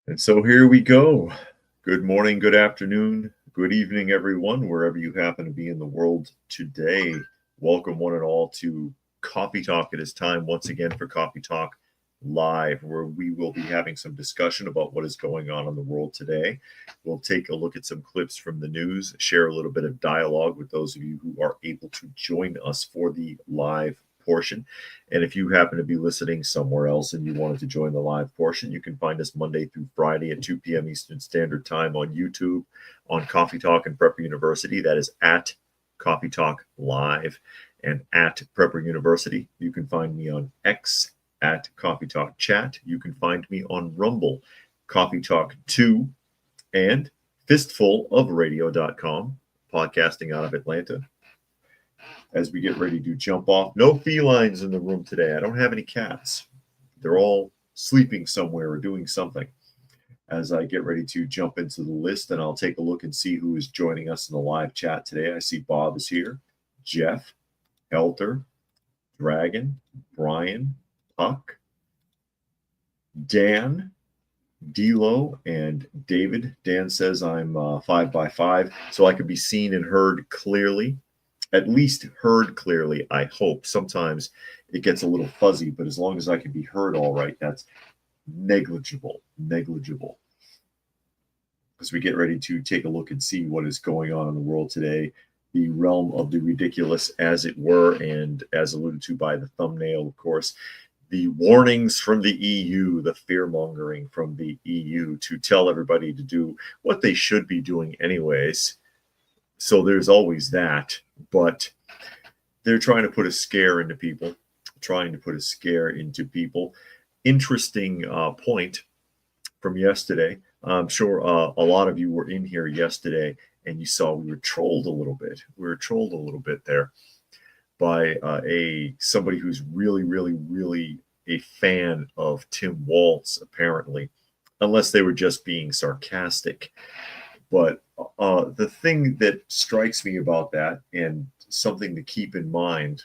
And so here we go. Good morning, good afternoon, good evening, everyone, wherever you happen to be in the world today. Welcome, one and all, to Coffee Talk. It is time once again for Coffee Talk Live, where we will be having some discussion about what is going on in the world today. We'll take a look at some clips from the news, share a little bit of dialogue with those of you who are able to join us for the live portion. And if you happen to be listening somewhere else and you wanted to join the live portion, you can find us Monday through Friday at 2 p.m. Eastern Standard Time on YouTube, on Coffee Talk and Prepper University. That is at Coffee Talk Live and at Prepper University. You can find me on X at Coffee Talk Chat. You can find me on Rumble, Coffee Talk 2, and fistfulofradio.com, podcasting out of Atlanta. As we get ready to jump off, no felines in the room today. I don't have any cats. They're all sleeping somewhere or doing something. As I get ready to jump into the list, and I'll take a look and see who is joining us in the live chat today. I see Bob is here, Jeff, Elter, Dragon, Brian, Puck, Dan, D'Lo, and David. Dan says I'm 5x5, so I could be seen and heard clearly. At least heard clearly, I hope. Sometimes it gets a little fuzzy, but as long as I can be heard all right, that's negligible. As we get ready to take a look and see what is going on in the world today, the realm of the ridiculous, as it were, and as alluded to by the thumbnail, of course, the warnings from the EU, the fear-mongering from the EU to tell everybody to do what they should be doing anyways. So there's always that, but they're trying to put a scare into people, Interesting point from yesterday. I'm sure a lot of you were in here yesterday and you saw we were trolled a little bit. We were trolled a little bit there by somebody who's really a fan of Tim Walz, apparently, unless they were just being sarcastic. But the thing that strikes me about that, and something to keep in mind,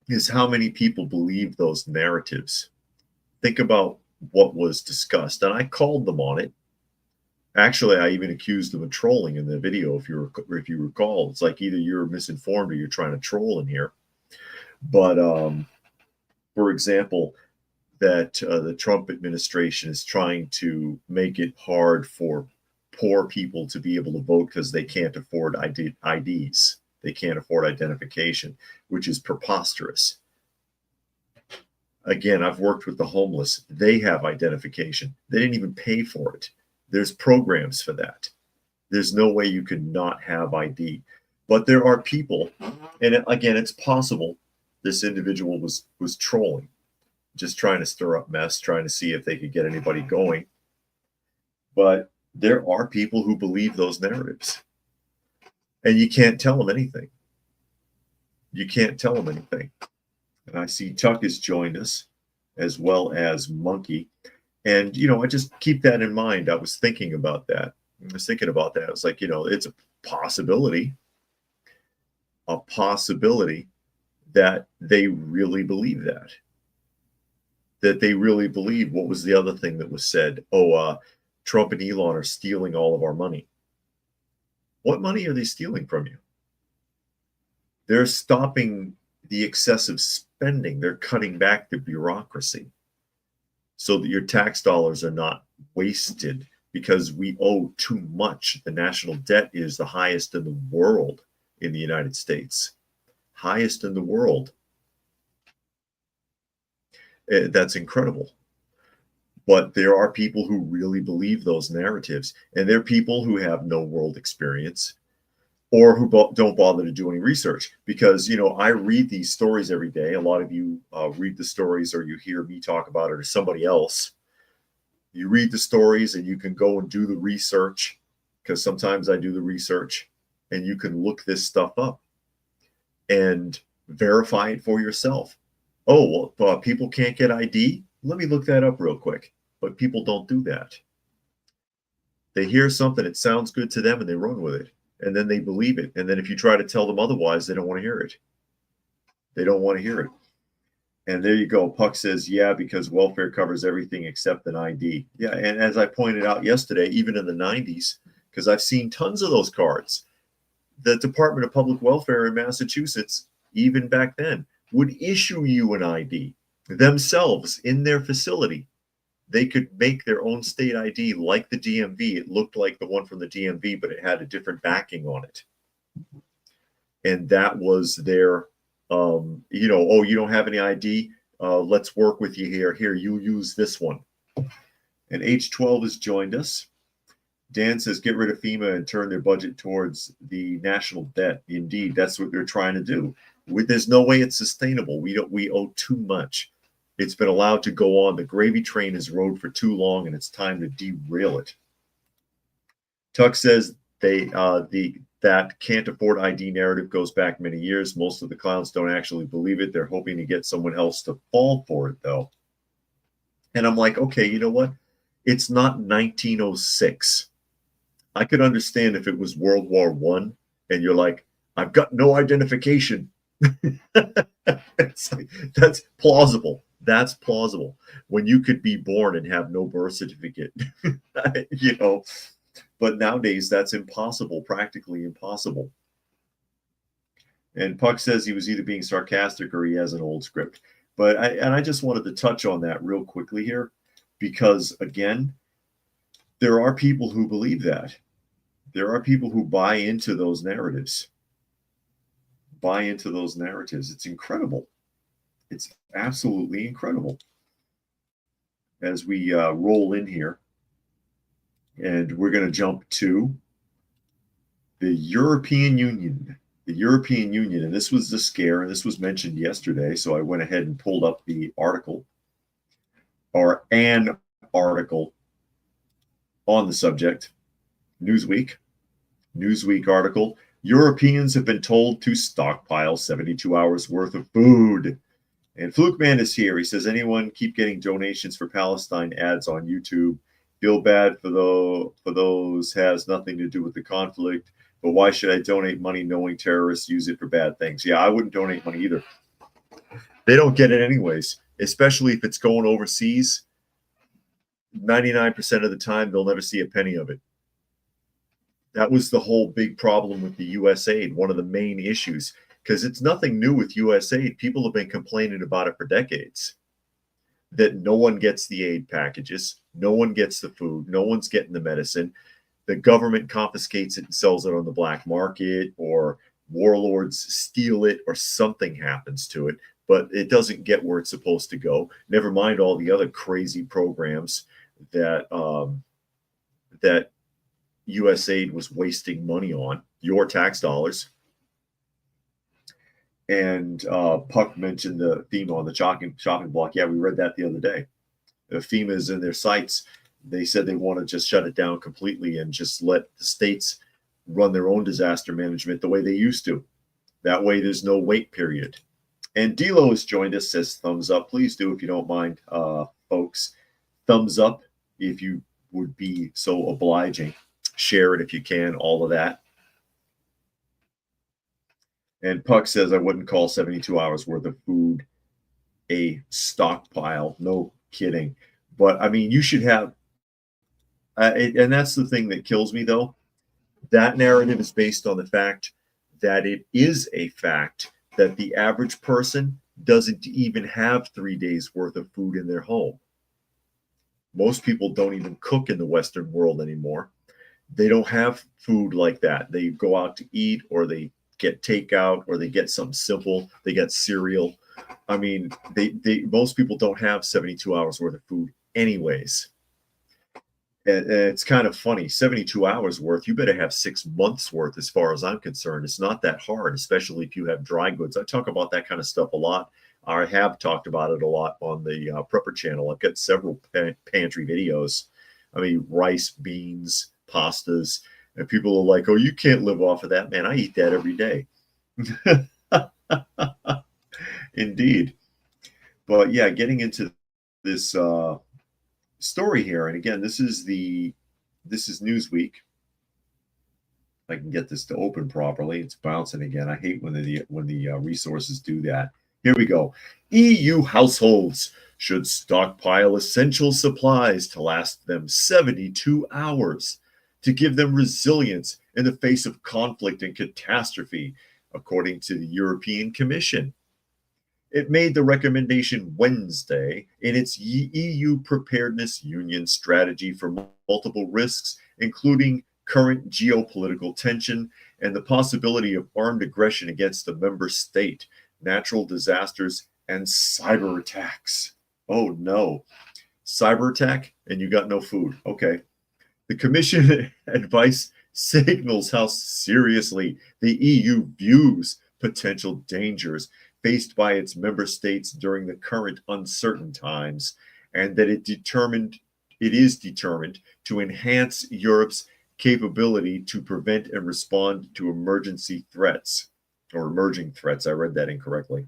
is how many people believe those narratives. Think about what was discussed, and I called them on it. Actually, I even accused them of trolling in the video, if you recall. It's like either you're misinformed or you're trying to troll in here. But for example, that the Trump administration is trying to make it hard for poor people to be able to vote because they can't afford IDs. They can't afford identification, which is preposterous. Again, I've worked with the homeless. They have identification. They didn't even pay for it. There's programs for that. There's no way you could not have ID. But there are people, and again, it's possible this individual was trolling, just trying to stir up mess, trying to see if they could get anybody going. But there are people who believe those narratives, and you can't tell them anything. And I see Tuck has joined us, as well as Monkey. And, I just keep that in mind. I was thinking about that. I was like, it's a possibility that they really believe that they really believe. What was the other thing that was said? Trump and Elon are stealing all of our money. What money are they stealing from you? They're stopping the excessive spending. They're cutting back the bureaucracy so that your tax dollars are not wasted because we owe too much. The national debt is the highest in the world in the United States. Highest in the world. That's incredible. But there are people who really believe those narratives, and they're people who have no world experience or who don't bother to do any research. Because, I read these stories every day. A lot of you read the stories, or you hear me talk about it, or somebody else. You read the stories and you can go and do the research, because sometimes I do the research, and you can look this stuff up and verify it for yourself. Oh, well, people can't get ID? Let me look that up real quick. But people don't do that. They hear something, it sounds good to them, and they run with it. And then they believe it. And then if you try to tell them otherwise, they don't want to hear it. And there you go. Puck says, yeah, because welfare covers everything except an ID. Yeah, and as I pointed out yesterday, even in the 90s, because I've seen tons of those cards, the Department of Public Welfare in Massachusetts, even back then, would issue you an ID themselves in their facility. They could make their own state ID like the DMV. It looked like the one from the DMV, but it had a different backing on it. And that was their, oh, you don't have any ID? Let's work with you here. Here, you use this one. And H12 has joined us. Dan says, get rid of FEMA and turn their budget towards the national debt. Indeed, that's what they're trying to do. There's no way it's sustainable. We owe too much. It's been allowed to go on. The gravy train has rode for too long, and it's time to derail it. Tuck says that can't afford ID narrative goes back many years. Most of the clowns don't actually believe it. They're hoping to get someone else to fall for it, though. And I'm like, okay, you know what? It's not 1906. I could understand if it was World War I and you're like, I've got no identification. That's plausible. That's plausible. When you could be born and have no birth certificate, but nowadays that's impossible, practically impossible. And Puck says he was either being sarcastic or he has an old script. But I just wanted to touch on that real quickly here, because again, there are people who believe that. There are people who buy into those narratives. It's incredible. It's absolutely incredible. As we roll in here, and we're going to jump to the European Union. The European Union, and this was the scare, and this was mentioned yesterday, so I went ahead and pulled up the article, or an article on the subject. Newsweek article. Europeans have been told to stockpile 72 hours worth of food. And Fluke Man is here. He says, anyone keep getting donations for Palestine ads on YouTube? Feel bad for those has nothing to do with the conflict. But why should I donate money knowing terrorists use it for bad things? Yeah, I wouldn't donate money either. They don't get it anyways, especially if it's going overseas. 99% of the time, they'll never see a penny of it. That was the whole big problem with the USAID, one of the main issues, because it's nothing new with USAID. People have been complaining about it for decades, that no one gets the aid packages, no one gets the food, no one's getting the medicine. The government confiscates it and sells it on the black market, or warlords steal it, or something happens to it, but it doesn't get where it's supposed to go. Never mind all the other crazy programs that that USAID was wasting money on, your tax dollars. And Puck mentioned the FEMA on the shopping block. Yeah, we read that the other day. FEMA is in their sites. They said they want to just shut it down completely and just let the states run their own disaster management the way they used to. That way there's no wait period. And Dilo has joined us, says thumbs up. Please do, if you don't mind, folks. Thumbs up if you would be so obliging. Share it if you can, all of that. And Puck says, I wouldn't call 72 hours worth of food a stockpile. No kidding. But I mean, you should have, and that's the thing that kills me, though. That narrative is based on the fact that it is a fact that the average person doesn't even have 3 days worth of food in their home. Most people don't even cook in the Western world anymore. They don't have food like that. They go out to eat, or they get takeout, or they get something simple. They get cereal. I mean, most people don't have 72 hours worth of food anyways. And it's kind of funny. 72 hours worth, you better have 6 months worth as far as I'm concerned. It's not that hard, especially if you have dry goods. I talk about that kind of stuff a lot. I have talked about it a lot on the Prepper channel. I've got several pantry videos. I mean, rice, beans, pastas, and people are like, oh, you can't live off of that. Man, I eat that every day. Indeed. But yeah, getting into this story here, and again, this is Newsweek. I can get this to open properly. It's bouncing again. I hate when the resources do that. Here we go. EU households should stockpile essential supplies to last them 72 hours to give them resilience in the face of conflict and catastrophe, according to the European Commission. It made the recommendation Wednesday in its EU Preparedness Union strategy for multiple risks, including current geopolitical tension and the possibility of armed aggression against the member state, natural disasters, and cyber attacks. Oh no. Cyber attack and you got no food. Okay. The Commission advice signals how seriously the EU views potential dangers faced by its member states during the current uncertain times, and that it is determined to enhance Europe's capability to prevent and respond to emergency threats or emerging threats. I read that incorrectly.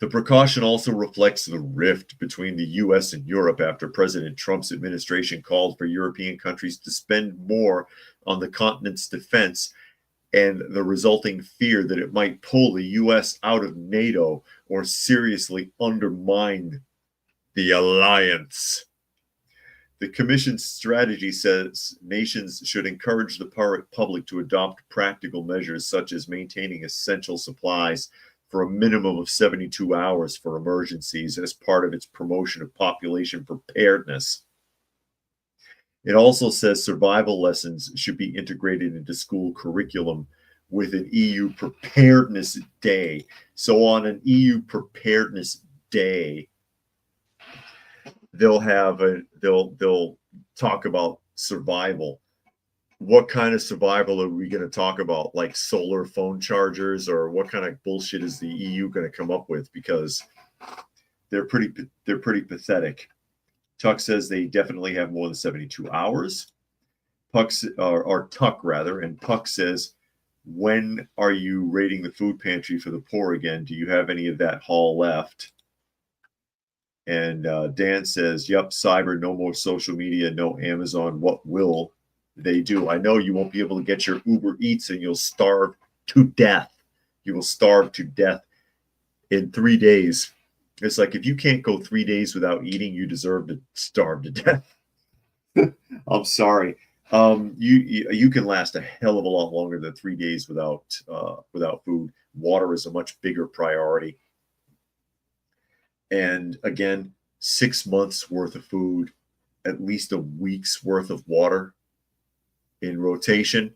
The precaution also reflects the rift between the US and Europe after President Trump's administration called for European countries to spend more on the continent's defense and the resulting fear that it might pull the US out of NATO or seriously undermine the alliance. The Commission's strategy says nations should encourage the public to adopt practical measures such as maintaining essential supplies for a minimum of 72 hours for emergencies as part of its promotion of population preparedness. It also says survival lessons should be integrated into school curriculum with an EU Preparedness Day. So on an EU Preparedness Day, they'll talk about survival. What kind of survival are we going to talk about? Like solar phone chargers, or what kind of bullshit is the EU going to come up with? Because they're pretty pathetic. Tuck says they definitely have more than 72 hours. Tuck rather, and Puck says, when are you raiding the food pantry for the poor again? Do you have any of that haul left? And Dan says, yep, cyber, no more social media, no Amazon. What will they do? I know you won't be able to get your Uber Eats and you'll starve to death. You will starve to death in 3 days. It's like, if you can't go 3 days without eating, you deserve to starve to death. I'm sorry. You can last a hell of a lot longer than 3 days without food. Water is a much bigger priority. And again, 6 months worth of food, at least a week's worth of water in rotation,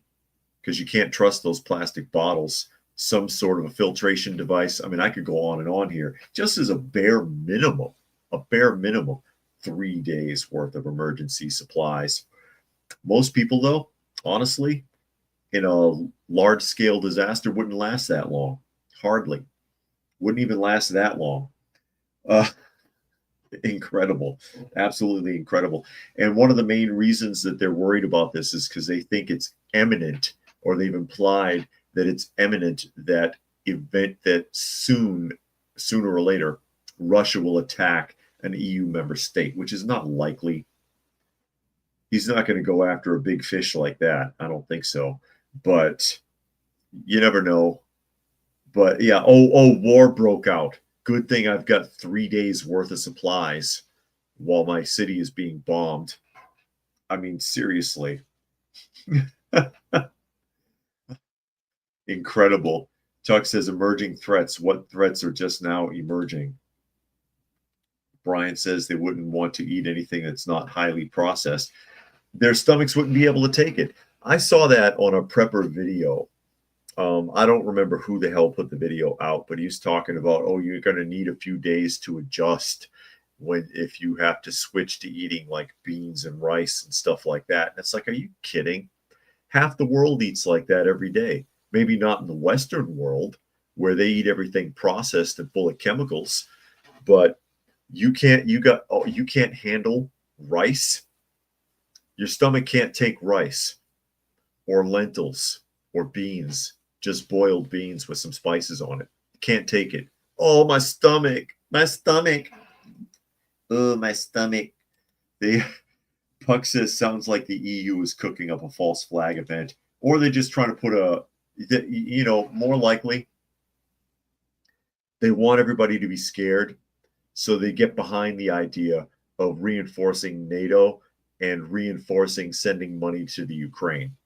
because you can't trust those plastic bottles. Some sort of a filtration device. I mean, I could go on and on here. Just as a bare minimum, 3 days worth of emergency supplies. Most people, though, honestly, in a large scale disaster wouldn't last that long. Hardly. Wouldn't even last that long. Incredible. Absolutely incredible. And one of the main reasons that they're worried about this is because they think it's imminent, or they've implied that it's imminent that sooner or later, Russia will attack an EU member state, which is not likely. He's not going to go after a big fish like that. I don't think so. But you never know. But yeah, war broke out. Good thing I've got 3 days worth of supplies while my city is being bombed. I mean, seriously. Incredible. Chuck says emerging threats. What threats are just now emerging? Brian says they wouldn't want to eat anything that's not highly processed. Their stomachs wouldn't be able to take it. I saw that on a prepper video. I don't remember who the hell put the video out, but he's talking about, oh, you're going to need a few days to adjust if you have to switch to eating like beans and rice and stuff like that. And it's like, are you kidding? Half the world eats like that every day. Maybe not in the Western world where they eat everything processed and full of chemicals, but you can't handle rice. Your stomach can't take rice or lentils or beans. Just boiled beans with some spices on it. Can't take it. Oh, my stomach. Oh, my stomach. Puck says sounds like the EU is cooking up a false flag event, or they're just trying to put more likely, They want everybody to be scared, so they get behind the idea of reinforcing NATO and reinforcing sending money to the Ukraine.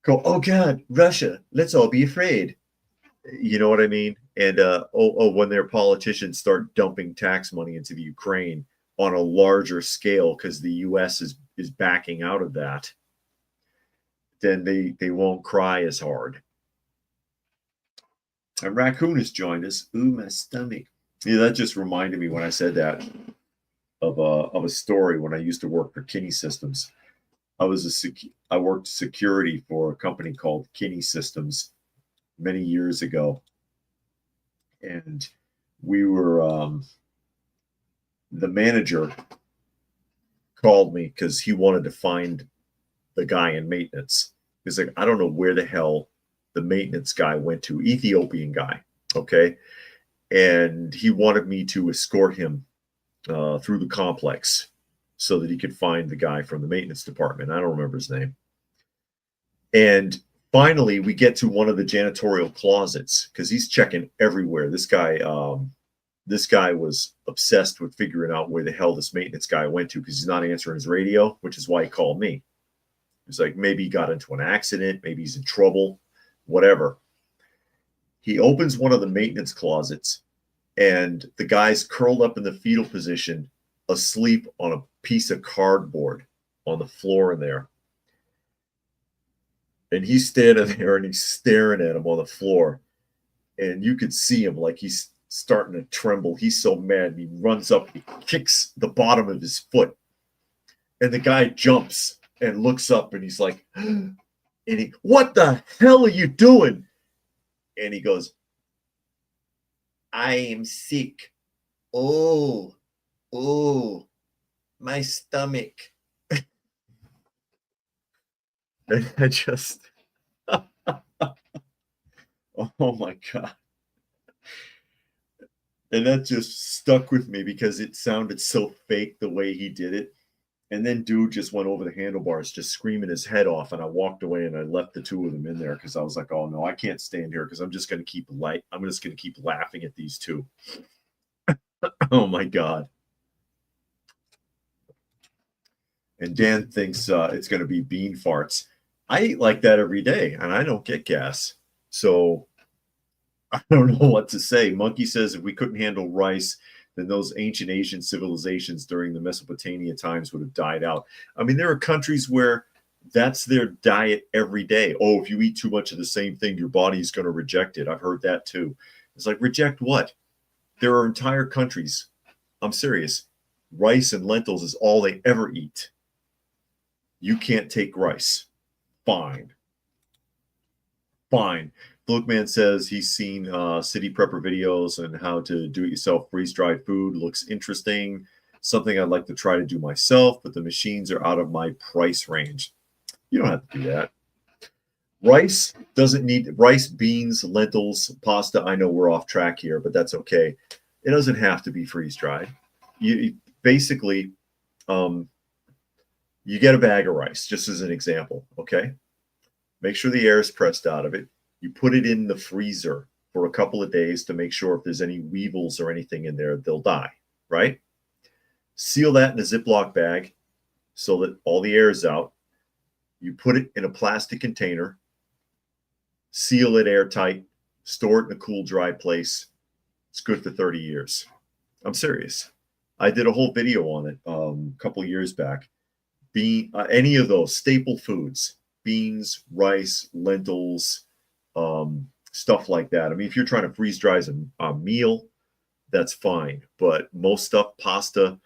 Go, oh God, Russia, let's all be afraid. You know what I mean? And when their politicians start dumping tax money into the Ukraine on a larger scale because the U.S. is backing out of that, then they won't cry as hard. And Raccoon has joined us. Ooh, my stomach. Yeah, that just reminded me when I said that of a story when I used to work for Kinney Systems. I worked security for a company called Kinney Systems many years ago, and we were the manager called me because he wanted to find the guy in maintenance. He's like, I don't know where the hell the maintenance guy went to, Ethiopian guy, okay, and he wanted me to escort him through the complex so that he could find the guy from the maintenance department. I don't remember his name. And finally, we get to one of the janitorial closets because he's checking everywhere. This guy was obsessed with figuring out where the hell this maintenance guy went to because he's not answering his radio, which is why he called me. He's like, maybe he got into an accident, maybe he's in trouble, whatever. He opens one of the maintenance closets, and the guy's curled up in the fetal position, asleep on a piece of cardboard on the floor in there. And he's standing there and he's staring at him on the floor. And you could see him like he's starting to tremble. He's so mad. And he runs up, he kicks the bottom of his foot. And the guy jumps and looks up and he's like, and what the hell are you doing? And he goes, I am sick. Oh, my stomach. And I just, oh my God. And that just stuck with me because it sounded so fake the way he did it. And then dude just went over the handlebars, just screaming his head off. And I walked away and I left the two of them in there because I was like, oh no, I can't stand here because I'm just going to keep laughing at these two. Oh my God. And Dan thinks it's going to be bean farts. I eat like that every day and I don't get gas. So I don't know what to say. Monkey says if we couldn't handle rice, then those ancient Asian civilizations during the Mesopotamia times would have died out. I mean, there are countries where that's their diet every day. Oh, if you eat too much of the same thing, your body is going to reject it. I've heard that too. It's like, reject what? There are entire countries. I'm serious. Rice and lentils is all they ever eat. You can't take rice. Fine. Bookman says he's seen city prepper videos and how to do it yourself freeze-dried food. Looks interesting. Something I'd like to try to do myself, but the machines are out of my price range. You don't have to do that. Rice doesn't need rice, beans, lentils, pasta. I know we're off track here, but that's okay. It doesn't have to be freeze-dried. You basically, you get a bag of rice, just as an example, okay? Make sure the air is pressed out of it. You put it in the freezer for a couple of days to make sure if there's any weevils or anything in there, they'll die, right? Seal that in a Ziploc bag so that all the air is out. You put it in a plastic container, seal it airtight, store it in a cool, dry place. It's good for 30 years. I'm serious. I did a whole video on it a couple of years back. Any of those staple foods, beans, rice, lentils, stuff like that. I mean, if you're trying to freeze dry a meal, that's fine. But most stuff, pasta,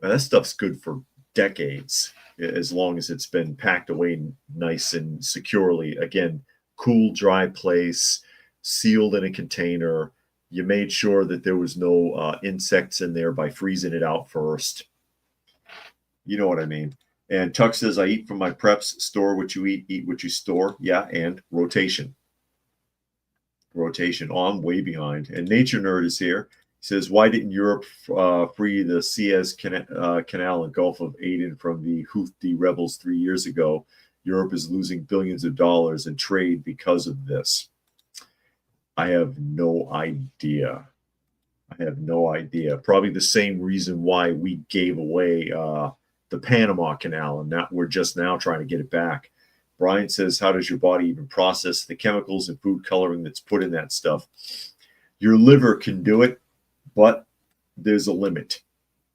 that stuff's good for decades, as long as it's been packed away nice and securely. Again, cool, dry place, sealed in a container. You made sure that there was no insects in there by freezing it out first. You know what I mean? And Tuck says, I eat from my preps, store what you eat what you store. Yeah, and rotation. Oh, I'm way behind. And Nature Nerd is here. He says, why didn't Europe free the Suez Canal and Gulf of Aden from the Houthi rebels 3 years ago? Europe is losing billions of dollars in trade because of this. I have no idea. I have no idea. Probably the same reason why we gave away the Panama Canal, and that we're just now trying to get it back. Brian says, how does your body even process the chemicals and food coloring that's put in that stuff? Your liver can do it, but there's a limit.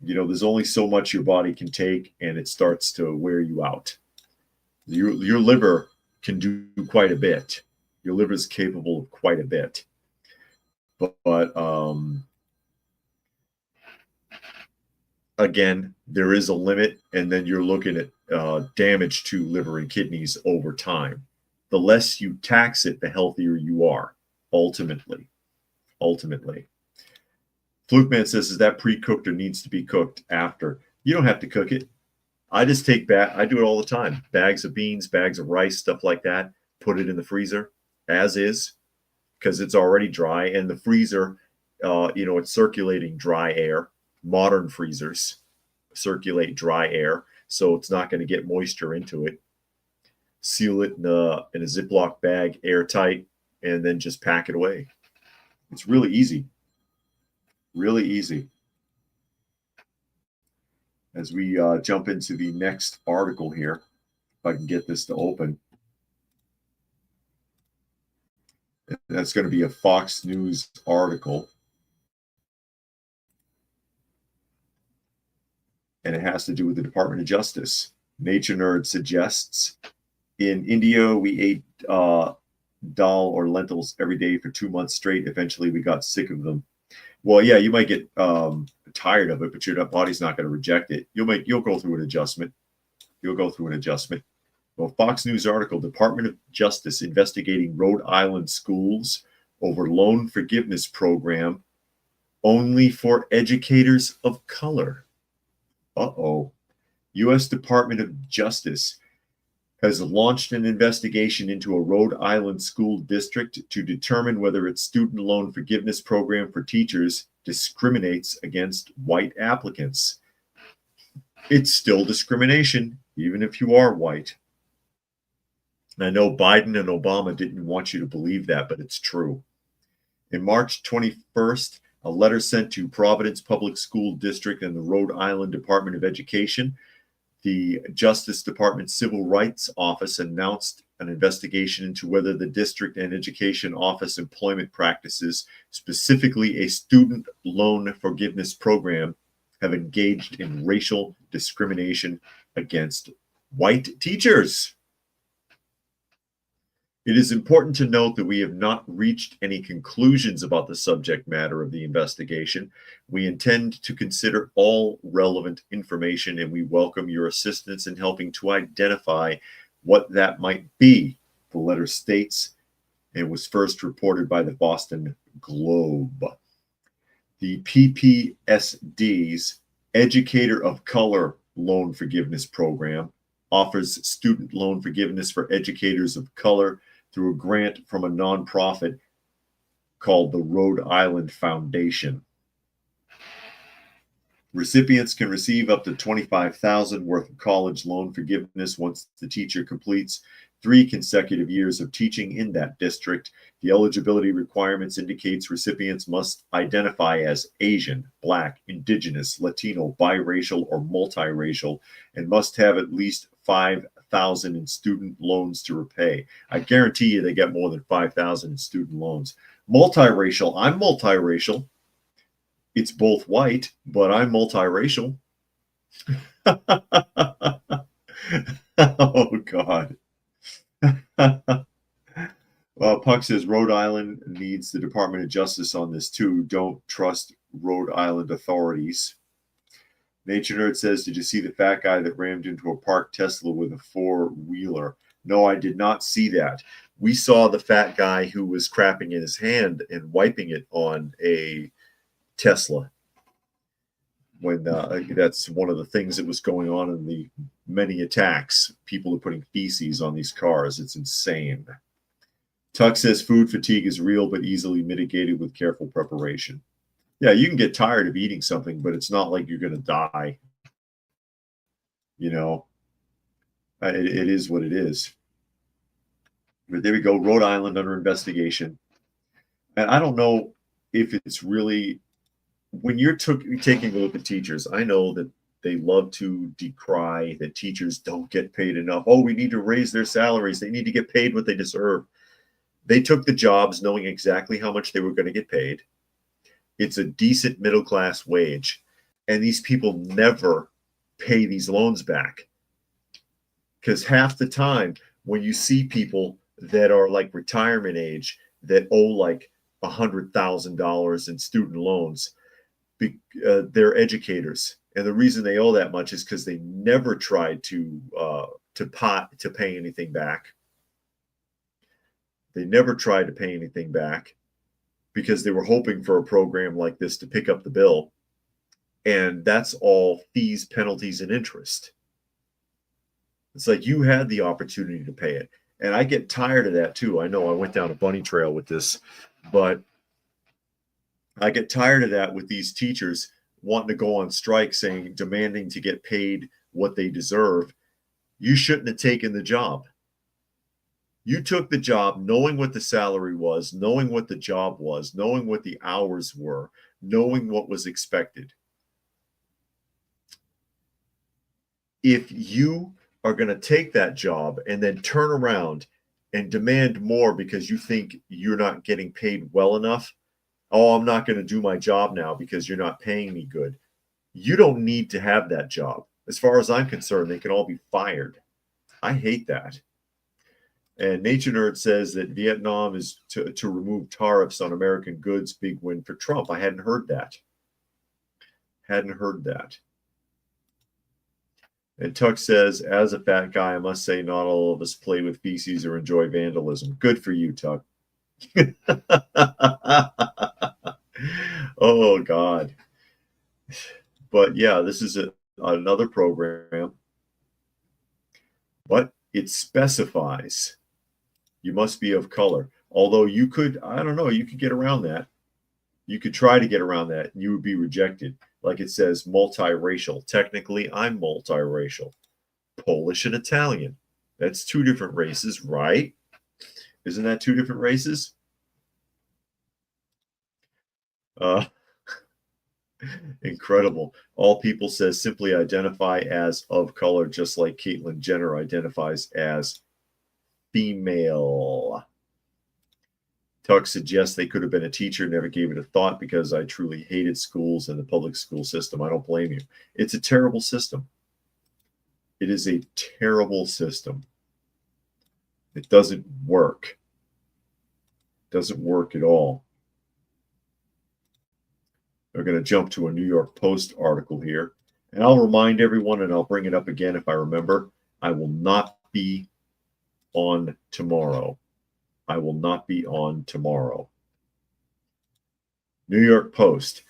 You know, there's only so much your body can take, and it starts to wear you out. Your liver can do quite a bit. Your liver is capable of quite a bit. But again, there is a limit, and then you're looking at damage to liver and kidneys over time. The less you tax it, the healthier you are, ultimately. Ultimately. Flukeman says, is that pre-cooked or needs to be cooked after? You don't have to cook it. I just take I do it all the time. Bags of beans, bags of rice, stuff like that. Put it in the freezer as is, because it's already dry. And the freezer, it's circulating dry air. Modern freezers circulate dry air, so it's not going to get moisture into it. Seal it in a Ziploc bag, airtight, and then just pack it away. It's really easy. Really easy. As we jump into the next article here, if I can get this to open. That's going to be a Fox News article. And it has to do with the Department of Justice. Nature Nerd suggests, in India, we ate dal or lentils every day for 2 months straight. Eventually, we got sick of them. Well, yeah, you might get tired of it, but your body's not going to reject it. You'll go through an adjustment. You'll go through an adjustment. Well, Fox News article, Department of Justice investigating Rhode Island schools over loan forgiveness program only for educators of color. Uh-oh. U.S. Department of Justice has launched an investigation into a Rhode Island school district to determine whether its student loan forgiveness program for teachers discriminates against white applicants. It's still discrimination, even if you are white. And I know Biden and Obama didn't want you to believe that, but it's true. In March 21st, a letter sent to Providence Public School District and the Rhode Island Department of Education, the Justice Department Civil Rights Office announced an investigation into whether the district and education office employment practices, specifically a student loan forgiveness program, have engaged in racial discrimination against white teachers. It is important to note that we have not reached any conclusions about the subject matter of the investigation. We intend to consider all relevant information, and we welcome your assistance in helping to identify what that might be, the letter states, and was first reported by the Boston Globe. The PPSD's Educator of Color Loan Forgiveness Program offers student loan forgiveness for educators of color through a grant from a nonprofit called the Rhode Island Foundation. Recipients can receive up to $25,000 worth of college loan forgiveness once the teacher completes 3 consecutive years of teaching in that district. The eligibility requirements indicates recipients must identify as Asian, Black, Indigenous, Latino, biracial, or multiracial, and must have at least $5,000 in student loans to repay. I guarantee you they get more than $5,000 in student loans. Multiracial, I'm multiracial. It's both white, but I'm multiracial. Oh, God. Puck says Rhode Island needs the Department of Justice on this too. Don't trust Rhode Island authorities. Nature Nerd says, did you see the fat guy that rammed into a parked Tesla with a 4-wheeler? No, I did not see that. We saw the fat guy who was crapping in his hand and wiping it on a Tesla. When that's one of the things that was going on in the many attacks. People are putting feces on these cars. It's insane. Tuck says food fatigue is real but easily mitigated with careful preparation. Yeah, you can get tired of eating something, but it's not like you're going to die. You know, it is what it is. But there we go. Rhode Island under investigation. And I don't know if it's really when you're taking a look at teachers. I know that they love to decry that teachers don't get paid enough. Oh, we need to raise their salaries. They need to get paid what they deserve. They took the jobs knowing exactly how much they were going to get paid. It's a decent middle class wage. And these people never pay these loans back. Because half the time, when you see people that are like retirement age that owe like $100,000 in student loans, they're educators, and the reason they owe that much is because they never tried to pay anything back. They never tried to pay anything back because they were hoping for a program like this to pick up the bill, and that's all fees, penalties, and interest. It's like you had the opportunity to pay it, and I get tired of that too. I know I went down a bunny trail with this, but I get tired of that with these teachers wanting to go on strike, saying, demanding to get paid what they deserve. You shouldn't have taken the job. You took the job knowing what the salary was, knowing what the job was, knowing what the hours were, knowing what was expected. If you are going to take that job and then turn around and demand more because you think you're not getting paid well enough, oh, I'm not going to do my job now because you're not paying me good. You don't need to have that job. As far as I'm concerned, they can all be fired. I hate that. And Nature Nerd says that Vietnam is to remove tariffs on American goods, big win for Trump. I hadn't heard that. Hadn't heard that. And Tuck says, as a fat guy, I must say not all of us play with feces or enjoy vandalism. Good for you, Tuck. Oh, God. But yeah, this is another program, but it specifies you must be of color. Although you could, I don't know, you could get around that. You could try to get around that. You would be rejected. Like it says multiracial. Technically, I'm multiracial. Polish and Italian. That's two different races, right? Isn't that two different races? Uh, Incredible. All people says simply identify as of color, just like Caitlyn Jenner identifies as female. Tuck suggests they could have been a teacher, never gave it a thought because I truly hated schools and the public school system. I don't blame you. It's a terrible system. It is a terrible system. It doesn't work. It doesn't work at all. They're going to jump to a New York Post article here. And I'll remind everyone, and I'll bring it up again if I remember, I will not be on tomorrow. I will not be on tomorrow. New York Post.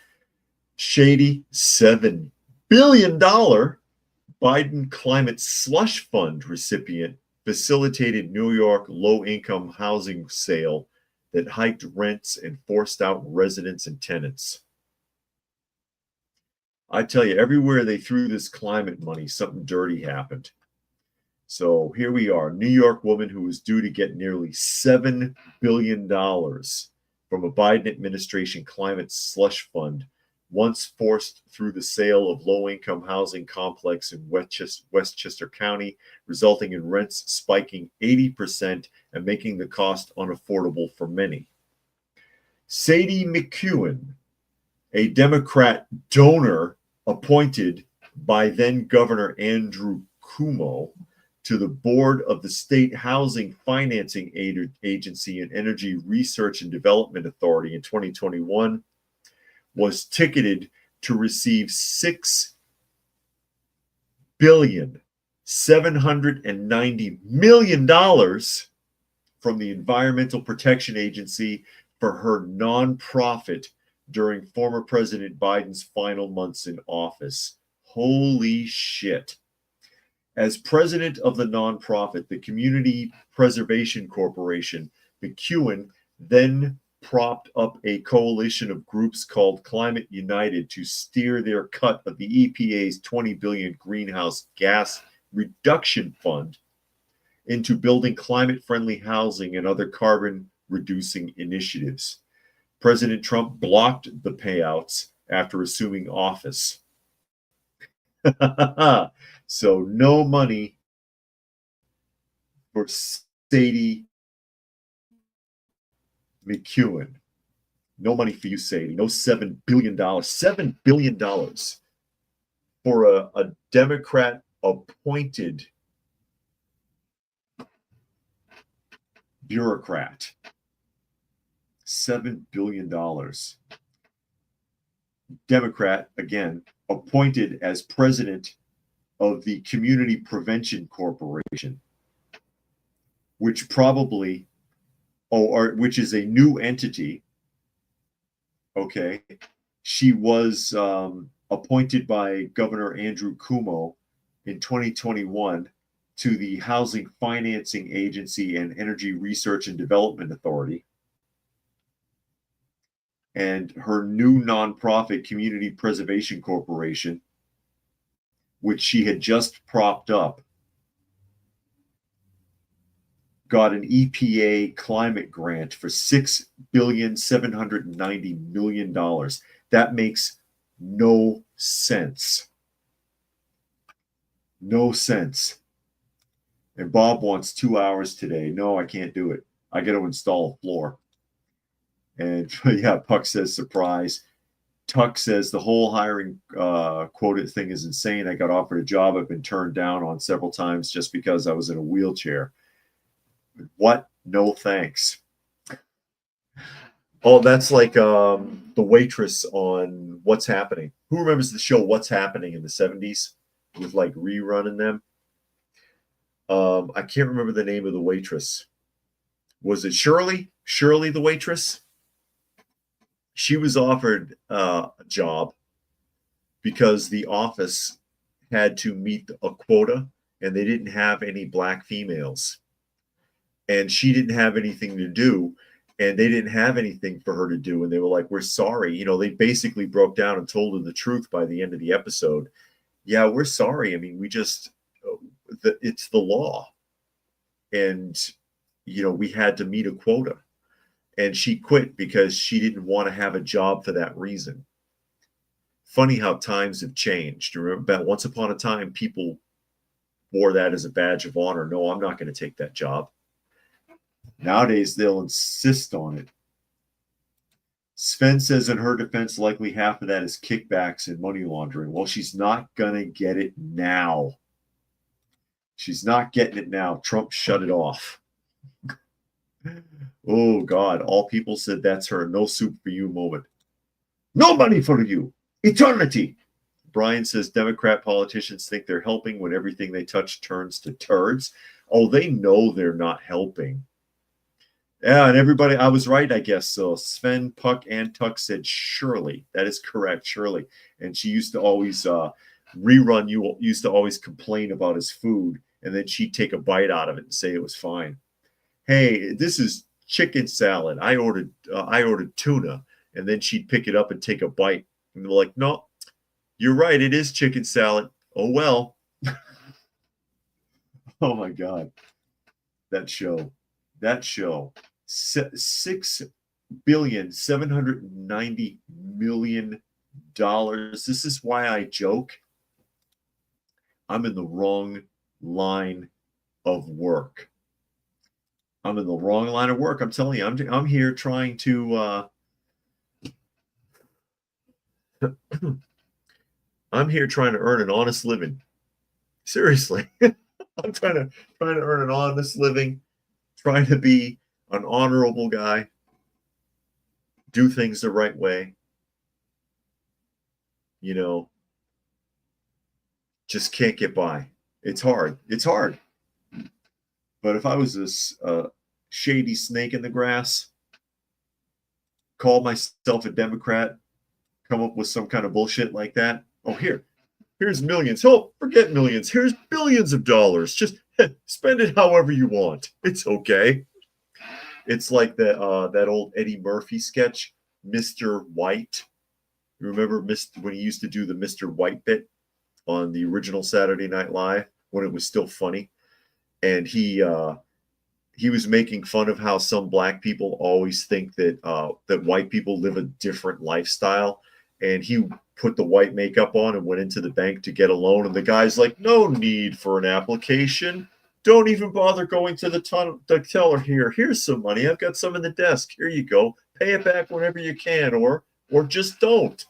Shady $7 billion Biden climate slush fund recipient facilitated New York low-income housing sale that hiked rents and forced out residents and tenants. I tell you, everywhere they threw this climate money, something dirty happened. So here we are, New York woman who was due to get nearly $7 billion from a Biden administration climate slush fund, once forced through the sale of low-income housing complex in Westchester County, resulting in rents spiking 80% and making the cost unaffordable for many. Sadie McEwen, a Democrat donor appointed by then Governor Andrew Cuomo to the board of the State Housing Financing Agency and Energy Research and Development Authority in 2021, was ticketed to receive $6,790,000,000 from the Environmental Protection Agency for her nonprofit during former President Biden's final months in office. Holy shit. As president of the nonprofit, the Community Preservation Corporation, McEwen then propped up a coalition of groups called Climate United to steer their cut of the EPA's $20 billion greenhouse gas reduction fund into building climate-friendly housing and other carbon-reducing initiatives. President Trump blocked the payouts after assuming office. So no money for Sadie McEwen. No money for you, Sadie. No $7 billion. $7 billion for a Democrat appointed bureaucrat. $7 billion. Democrat, again, appointed as president of the Community Prevention Corporation, which probably, which is a new entity. Okay. She was appointed by Governor Andrew Cuomo in 2021 to the Housing Financing Agency and Energy Research and Development Authority. And her new nonprofit Community Preservation Corporation, which she had just propped up, got an EPA climate grant for $6.79 billion. That makes no sense. No sense. And Bob wants 2 hours today. No, I can't do it. I got to install a floor. And yeah, Puck says surprise. Tuck says the whole hiring quota thing is insane. I got offered a job I've been turned down on several times just because I was in a wheelchair. What? No thanks. Oh, that's like the waitress on What's Happening. Who remembers the show What's Happening in the 70s with like rerunning them? I can't remember the name of the waitress. Was it Shirley? Shirley the waitress? She was offered a job because the office had to meet a quota and they didn't have any black females. And she didn't have anything to do and they didn't have anything for her to do. And they were like, we're sorry. You know, they basically broke down and told her the truth by the end of the episode. Yeah, we're sorry. I mean, we just, it's the law. And, you know, we had to meet a quota. And she quit because she didn't want to have a job for that reason. Funny how times have changed. Remember, once upon a time, people wore that as a badge of honor. No, I'm not going to take that job. Nowadays, they'll insist on it. Sven says in her defense, likely half of that is kickbacks and money laundering. Well, she's not going to get it now. She's not getting it now. Trump shut it off. Oh, God. All people said that's her no soup for you moment. No money for you. Eternity. Brian says Democrat politicians think they're helping when everything they touch turns to turds. Oh, they know they're not helping. Yeah, and everybody, I was right, I guess. So Sven, Puck, and Tuck said Shirley. That is correct, Shirley. And she used to always used to always complain about his food, and then she'd take a bite out of it and say it was fine. Hey, this is chicken salad. I ordered tuna, and then she'd pick it up and take a bite. And they're like, no, you're right. It is chicken salad. Oh, well. Oh, my God. That show. $6,790,000,000. This is why I joke. I'm in the wrong line of work. I'm in the wrong line of work. I'm telling you, I'm here trying to I'm here trying to earn an honest living. Seriously. I'm trying to earn an honest living, trying to be an honorable guy, do things the right way. You know, just can't get by. It's hard. It's hard. But if I was this shady snake in the grass, call myself a Democrat, come up with some kind of bullshit like that. Oh, here's millions. Oh, forget millions. Here's billions of dollars. Just spend it however you want. It's okay. It's like that old Eddie Murphy sketch, Mr. White. You remember when he used to do the Mr. White bit on the original Saturday Night Live when it was still funny? And he he was making fun of how some black people always think that that white people live a different lifestyle, and he put the white makeup on and went into the bank to get a loan, and the guy's like, "No need for an application. Don't even bother going to the teller here. Here's some money. I've got some in the desk. Here you go. Pay it back whenever you can, or just don't."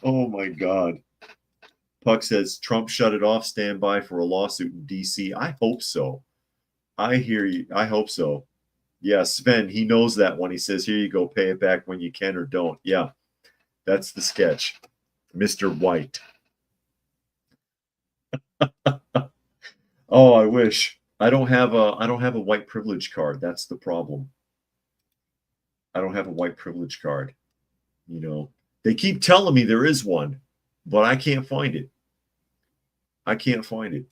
Oh my God. Puck says Trump shut it off. Stand by for a lawsuit in DC. I hope so. I hear you. I hope so. Yeah, Sven, he knows that one. He says, "Here you go. Pay it back when you can or don't." Yeah, that's the sketch. Mr. White. Oh, I wish. I don't have a white privilege card. That's the problem. I don't have a white privilege card. You know, they keep telling me there is one, but I can't find it. I can't find it.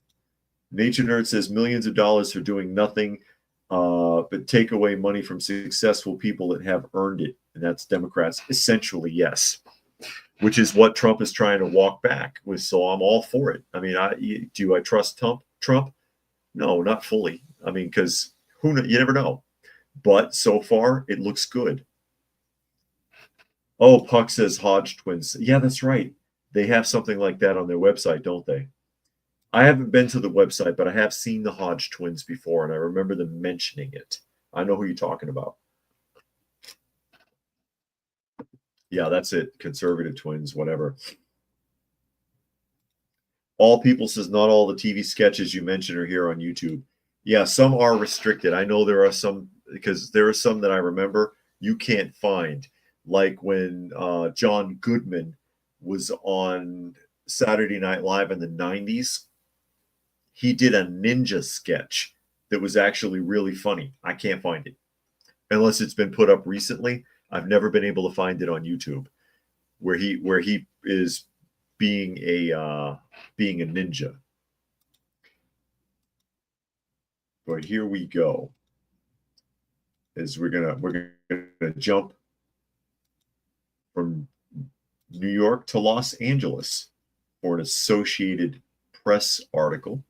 Nature Nerd says millions of dollars for doing nothing, but take away money from successful people that have earned it. And that's Democrats. Essentially, yes. Which is what Trump is trying to walk back with. So I'm all for it. I mean, do I trust Trump? No, not fully. I mean, because you never know. But so far, it looks good. Oh, Puck says Hodge twins. Yeah, that's right. They have something like that on their website, don't they? I haven't been to the website, but I have seen the Hodge twins before, and I remember them mentioning it. I know who you're talking about. Yeah, that's it. Conservative twins, whatever. All People says not all the TV sketches you mentioned are here on YouTube. Yeah, some are restricted. I know there are some, because there are some that I remember you can't find. Like when John Goodman was on Saturday Night Live in the 90s, he did a ninja sketch that was actually really funny. I can't find it. Unless it's been put up recently. I've never been able to find it on YouTube where he is being a ninja. But here we go. As we're gonna jump from New York to Los Angeles for an Associated Press article.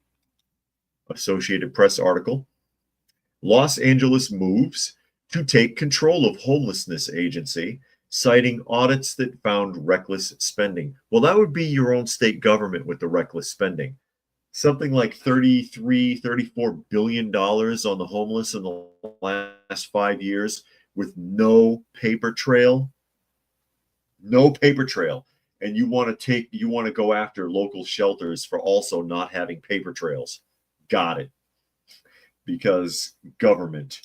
Los Angeles moves to take control of homelessness agency, citing audits that found reckless spending. Well, that would be your own state government with the reckless spending. Something like $34 billion on the homeless in the last 5 years with no paper trail. No paper trail. And you want to go after local shelters for also not having paper trails. Got it. Because government.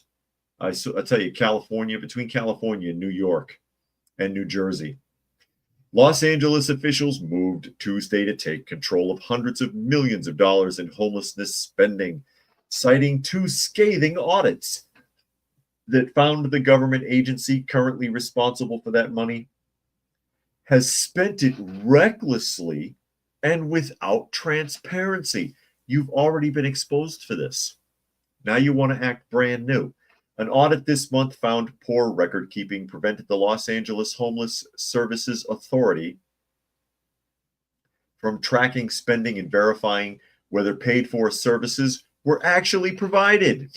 I tell you, between California and New York and New Jersey, Los Angeles officials moved Tuesday to take control of hundreds of millions of dollars in homelessness spending, citing 2 scathing audits that found the government agency currently responsible for that money has spent it recklessly and without transparency. You've already been exposed for this. Now you want to act brand new. An audit this month found poor record keeping prevented the Los Angeles Homeless Services Authority from tracking spending and verifying whether paid for services were actually provided.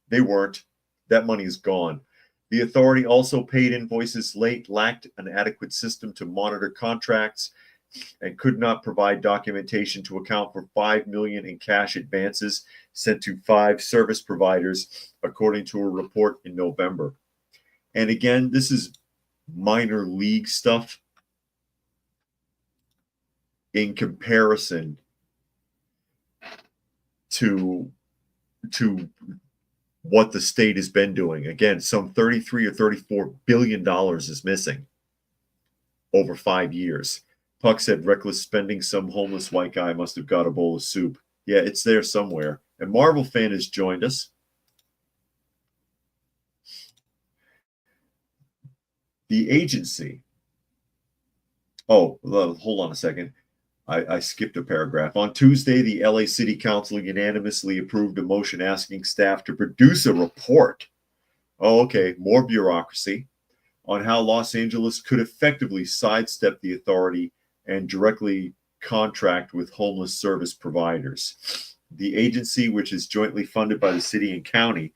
They weren't. That money is gone. The authority also paid invoices late, lacked an adequate system to monitor contracts, and could not provide documentation to account for $5 million in cash advances sent to 5 service providers, according to a report in November. And again, this is minor league stuff in comparison to what the state has been doing. Again, some $33 or $34 billion is missing over 5 years. Puck said reckless spending. Some homeless white guy must have got a bowl of soup. Yeah, it's there somewhere. And Marvel Fan has joined us. The agency. Oh, hold on a second. I skipped a paragraph. On Tuesday, the LA City Council unanimously approved a motion asking staff to produce a report. Oh, okay, more bureaucracy on how Los Angeles could effectively sidestep the authority and directly contract with homeless service providers. The agency, which is jointly funded by the city and county,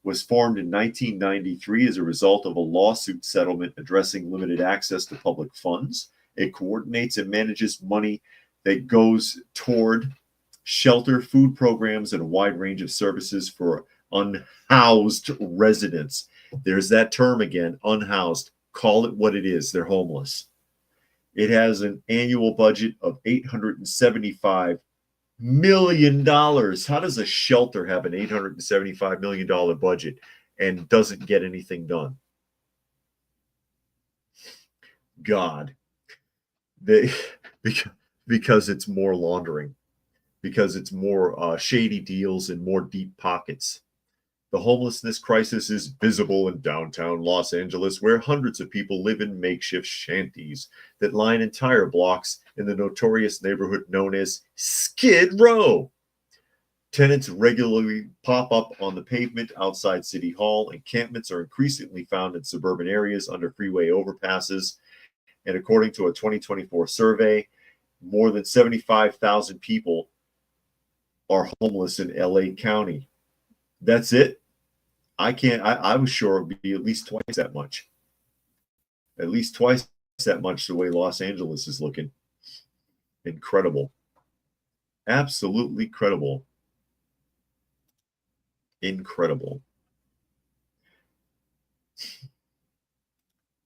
was formed in 1993 as a result of a lawsuit settlement addressing limited access to public funds. It coordinates and manages money that goes toward shelter, food programs, and a wide range of services for unhoused residents. There's that term again, unhoused. Call it what it is. They're homeless. It has an annual budget of $875 million. How does a shelter have an $875 million budget and doesn't get anything done? God. Because it's more laundering, because it's more shady deals and more deep pockets. The homelessness crisis is visible in downtown Los Angeles, where hundreds of people live in makeshift shanties that line entire blocks in the notorious neighborhood known as Skid Row. Tenants regularly pop up on the pavement outside City Hall. Encampments are increasingly found in suburban areas under freeway overpasses. And according to a 2024 survey, more than 75,000 people are homeless in LA County. That's it. I was sure it would be at least twice that much. At least twice that much the way Los Angeles is looking. Incredible. Absolutely credible. Incredible.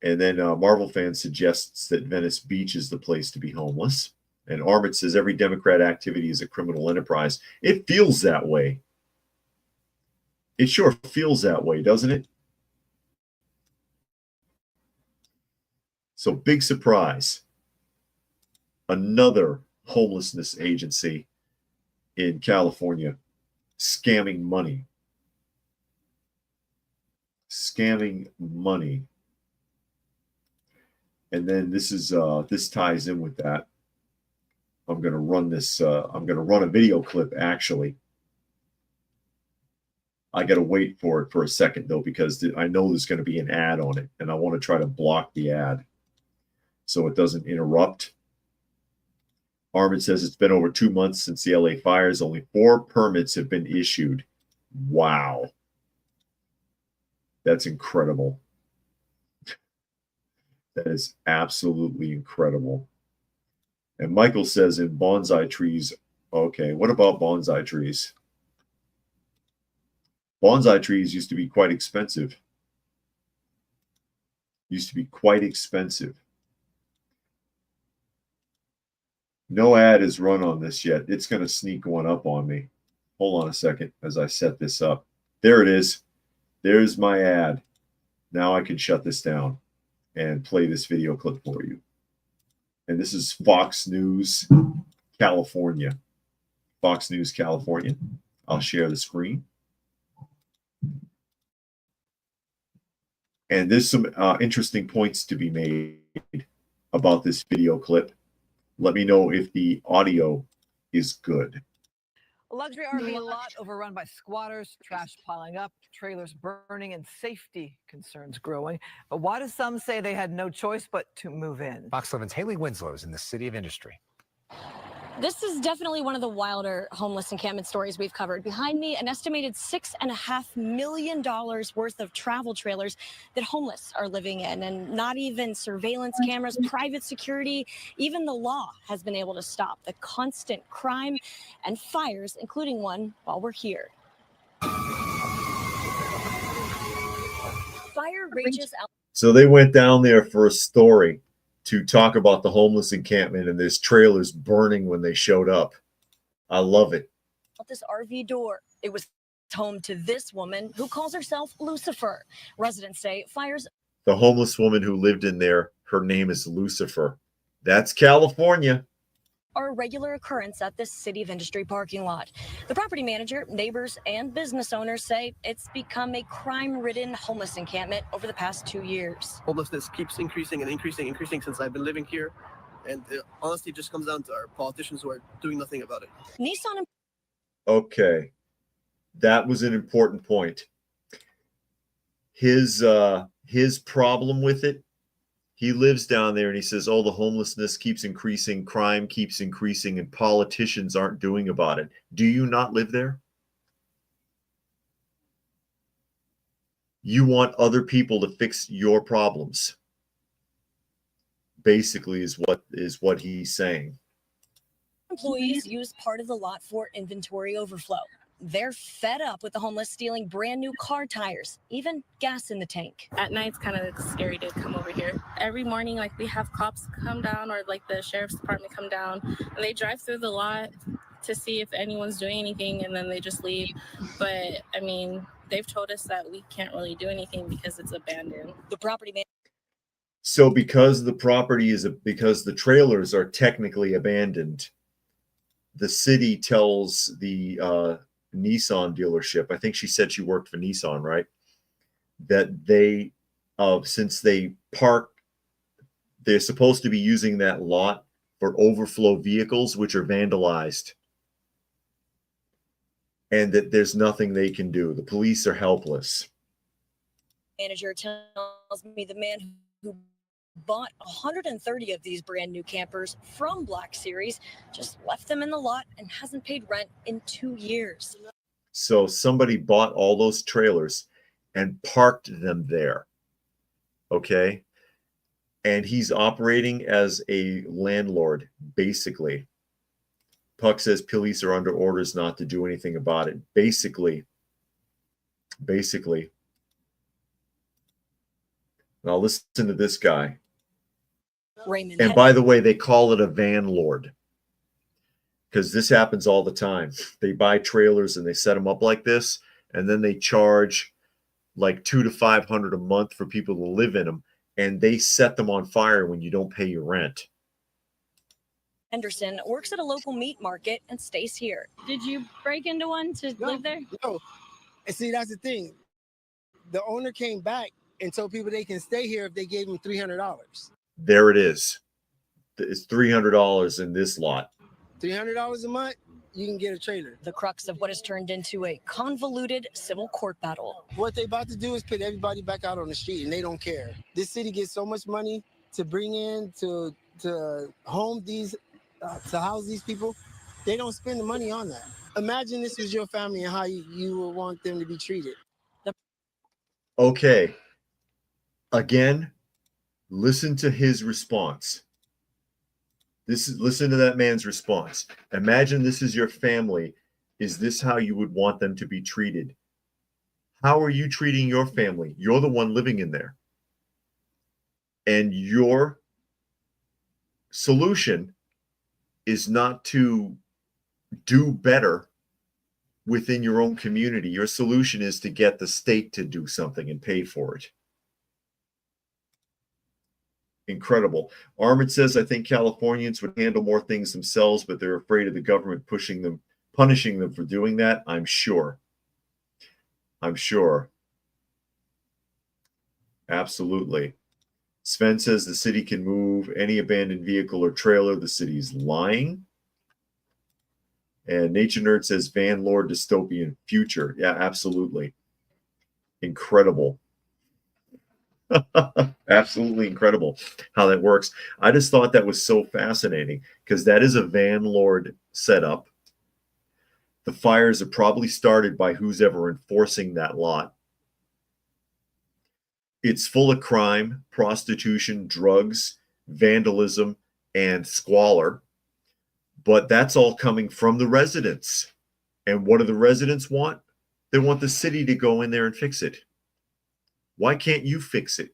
And then Marvel Fan suggests that Venice Beach is the place to be homeless. And Armit says every Democrat activity is a criminal enterprise. It feels that way. It sure feels that way, doesn't it? So big surprise. Another homelessness agency in California scamming money. Scamming money. And then this ties in with that. I'm going to run this. I'm going to run a video clip actually. I got to wait for it for a second, though, because I know there's going to be an ad on it, and I want to try to block the ad so it doesn't interrupt. Armin says it's been over 2 months since the LA fires. Only 4 permits have been issued. Wow. That's incredible. That is absolutely incredible. And Michael says in bonsai trees, okay, what about bonsai trees? Bonsai trees used to be quite expensive. Used to be quite expensive. No ad is run on this yet. It's going to sneak one up on me. Hold on a second as I set this up. There it is. There's my ad. Now I can shut this down and play this video clip for you. And this is Fox News, California. Fox News, California. I'll share the screen. And there's some interesting points to be made about this video clip. Let me know if the audio is good. A luxury RV lot overrun by squatters, trash piling up, trailers burning, and safety concerns growing. But why do some say they had no choice but to move in? Fox 11's Haley Winslow is in the City of Industry. This is definitely one of the wilder homeless encampment stories we've covered. Behind me, an estimated $6.5 million worth of travel trailers that homeless are living in, and not even surveillance cameras, private security, even the law has been able to stop the constant crime and fires, including one while we're here. Fire rages out. So they went down there for a story to talk about the homeless encampment, and there's trailers burning when they showed up. I love it. This RV door. It was home to this woman who calls herself Lucifer. Residents say fires. The homeless woman who lived in there, her name is Lucifer. That's California. Are a regular occurrence at this City of Industry parking lot. The property manager, neighbors, and business owners say it's become a crime-ridden homeless encampment over the past 2 years. Homelessness keeps increasing and increasing since I've been living here. And it honestly just comes down to our politicians who are doing nothing about it. Nissan. Okay. That was an important point. His problem with it, He lives down there and he says, oh, the homelessness keeps increasing, crime keeps increasing, and politicians aren't doing about it. Do you not live there? You want other people to fix your problems, basically, is what he's saying. Employees use part of the lot for inventory overflow. They're fed up with the homeless stealing brand new car tires, even gas in the tank. At night, it's kind of scary to come over here. Every morning, like, we have cops come down, or like the sheriff's department come down, and they drive through the lot to see if anyone's doing anything, and then they just leave. But I mean, they've told us that we can't really do anything because it's abandoned. The property man. So because because the trailers are technically abandoned, the city tells the Nissan dealership, I think she said she worked for Nissan, right? That they, since they park, they're supposed to be using that lot for overflow vehicles, which are vandalized. And that there's nothing they can do. The police are helpless. Manager tells me the man who bought 130 of these brand new campers from Black Series just left them in the lot and hasn't paid rent in 2 years. So somebody bought all those trailers and parked them there. Okay. And he's operating as a landlord, basically. Puck says police are under orders not to do anything about it. Basically. Now listen to this guy. Raymond. And by the way, they call it a van lord, because this happens all the time. They buy trailers and they set them up like this, and then they charge like $200 to $500 a month for people to live in them, and they set them on fire when you don't pay your rent. Henderson works at a local meat market and stays here. Did you break into one to live there? No. And see, that's the thing. The owner came back and told people they can stay here if they gave him $300. There it is. It's $300 in this lot. $300 a month, you can get a trailer. The crux of what has turned into a convoluted civil court battle. What they about to do is put everybody back out on the street, and they don't care. This city gets so much money to bring in to home these, to house these people. They don't spend the money on that. Imagine this was your family and how you would want them to be treated. Okay. Again, listen to his response. Listen to that man's response. Imagine this is your family. Is this how you would want them to be treated? How are you treating your family? You're the one living in there. And your solution is not to do better within your own community. Your solution is to get the state to do something and pay for it. Incredible. Armand says, I think Californians would handle more things themselves, but they're afraid of the government punishing them for doing that. I'm sure. Absolutely. Sven says the city can move any abandoned vehicle or trailer. The city's lying. And Nature Nerd says van lord dystopian future. Yeah, absolutely. Incredible. Absolutely incredible how that works. I just thought that was so fascinating, because that is a van lord setup. The fires are probably started by who's ever enforcing that lot. It's full of crime, prostitution, drugs, vandalism, and squalor. But that's all coming from the residents. And what do the residents want? They want the city to go in there and fix it. Why can't you fix it?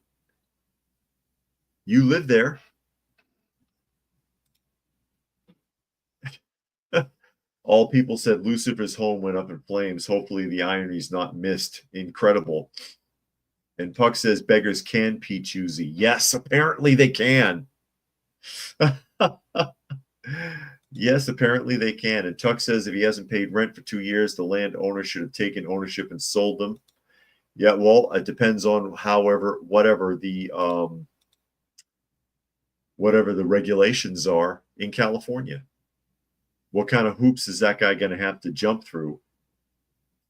You live there. All people said Lucifer's home went up in flames. Hopefully the irony's not missed. Incredible. And Puck says beggars can pee choosy. Yes, apparently they can. Yes, apparently they can. And Tuck says if he hasn't paid rent for 2 years, the landowner should have taken ownership and sold them. Yeah, well, it depends on whatever the regulations are in California. What kind of hoops is that guy going to have to jump through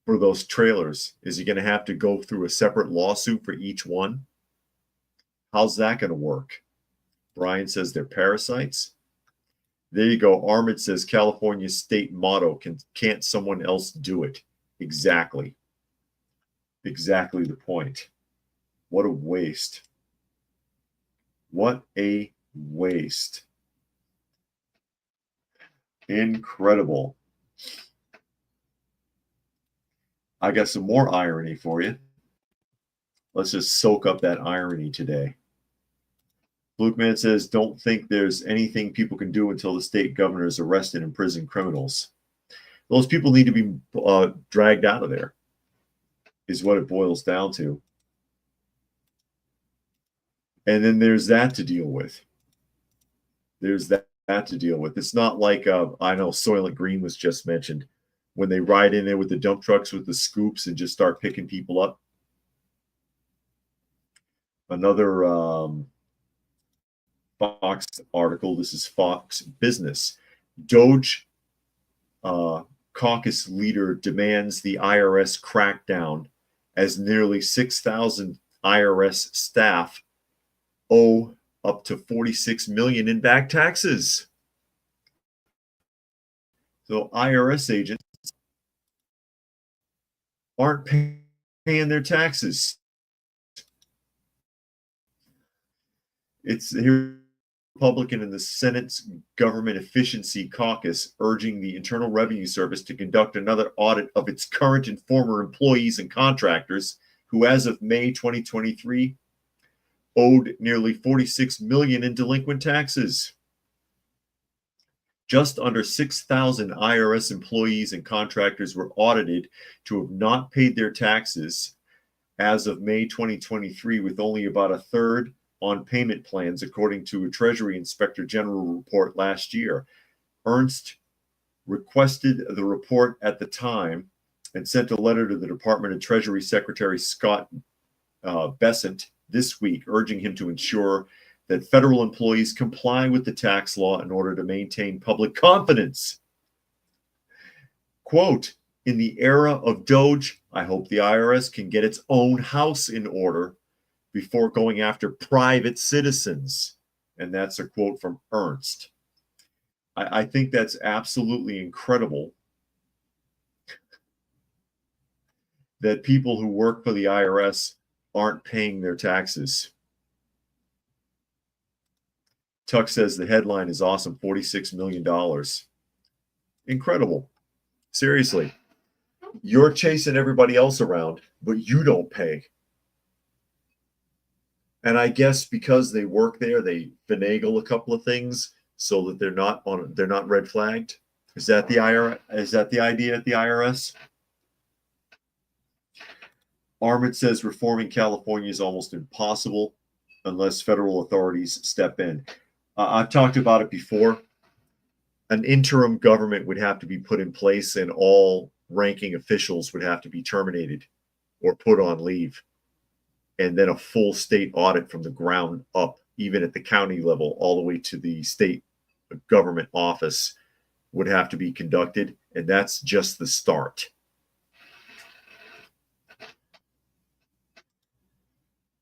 for those trailers? Is he going to have to go through a separate lawsuit for each one? How's that going to work? Brian says they're parasites. There you go. Armid says California's state motto, can't someone else do it? Exactly. Exactly the point. What a waste. What a waste. Incredible. I got some more irony for you. Let's just soak up that irony today. Lukeman says, don't think there's anything people can do until the state governors arrest and imprison criminals. Those people need to be dragged out of there, is what it boils down to. And then there's that to deal with. There's that to deal with. It's not like, I know Soylent Green was just mentioned, when they ride in there with the dump trucks with the scoops and just start picking people up. Another Fox article. This is Fox Business. Doge caucus leader demands the IRS crackdown as nearly 6,000 IRS staff owe up to $46 million in back taxes. So IRS agents aren't paying their taxes. It's here. Republican in the Senate's Government Efficiency Caucus urging the Internal Revenue Service to conduct another audit of its current and former employees and contractors who, as of May 2023, owed nearly $46 million in delinquent taxes. Just under 6,000 IRS employees and contractors were audited to have not paid their taxes as of May 2023, with only about a third on payment plans, according to a Treasury Inspector General report last year. Ernst requested the report at the time and sent a letter to the Department of Treasury Secretary Scott Bessent this week, urging him to ensure that federal employees comply with the tax law in order to maintain public confidence. Quote, in the era of Doge, I hope the IRS can get its own house in order before going after private citizens. And that's a quote from Ernst. I think that's absolutely incredible that people who work for the IRS aren't paying their taxes. Tuck says the headline is awesome, $46 million. Incredible. Seriously. You're chasing everybody else around, but you don't pay. And I guess because they work there, they finagle a couple of things so that they're not red flagged. Is that the IRS? Is that the idea at the IRS? Armid says reforming California is almost impossible unless federal authorities step in. I've talked about it before. An interim government would have to be put in place, and all ranking officials would have to be terminated or put on leave. And then a full state audit from the ground up, even at the county level, all the way to the state government office would have to be conducted. And that's just the start.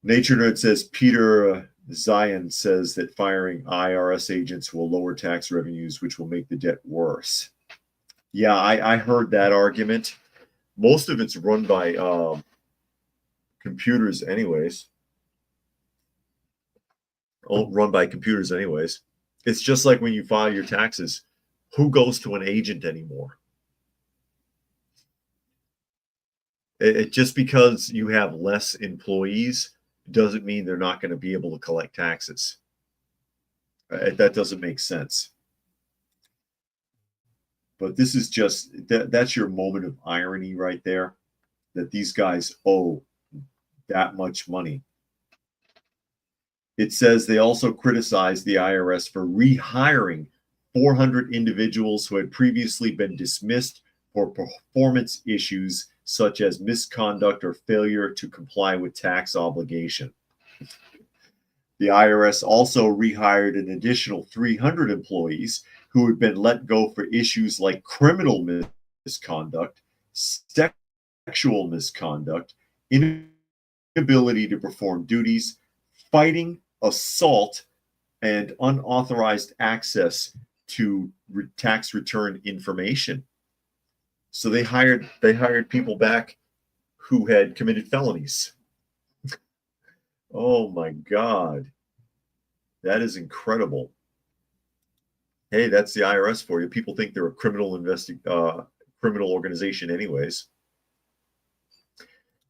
Nature Nerd says Peter Zion says that firing IRS agents will lower tax revenues, which will make the debt worse. Yeah, I heard that argument. Most of it's run by computers anyways. Run by computers anyways. It's just like when you file your taxes. Who goes to an agent anymore? It just because you have less employees doesn't mean they're not going to be able to collect taxes. That doesn't make sense. But this is just, that's your moment of irony right there, that these guys owe that much money. It says they also criticized the IRS for rehiring 400 individuals who had previously been dismissed for performance issues such as misconduct or failure to comply with tax obligation. The IRS also rehired an additional 300 employees who had been let go for issues like criminal misconduct, sexual misconduct, inability to perform duties, fighting, assault, and unauthorized access to tax return information. So they hired people back who had committed felonies. Oh my God. That is incredible. Hey, that's the IRS for you. People think they're a criminal organization anyways.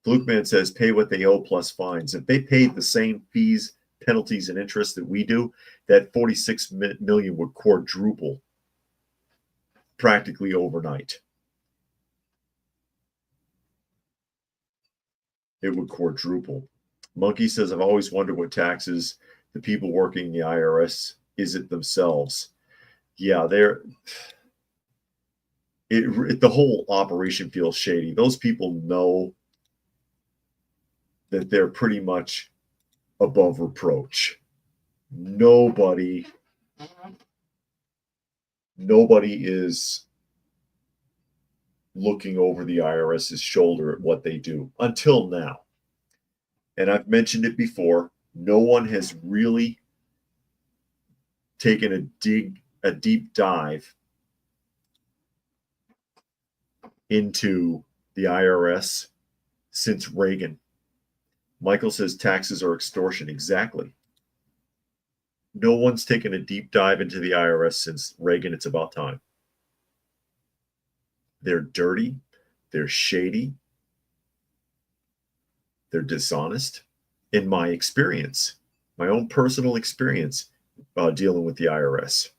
Flukeman says pay what they owe plus fines. If they paid the same fees, penalties, and interest that we do, that 46 million would quadruple practically overnight. It would quadruple. Monkey says, I've always wondered what taxes the people working in the IRS is it themselves. Yeah, the whole operation feels shady. Those people know that they're pretty much above reproach. Nobody is looking over the IRS's shoulder at what they do until now. And I've mentioned it before, no one has really taken a deep dive into the IRS since Reagan. Michael says taxes are extortion. Exactly. No one's taken a deep dive into the IRS since Reagan. It's about time. They're dirty. They're shady. They're dishonest. In my experience, my own personal experience dealing with the IRS.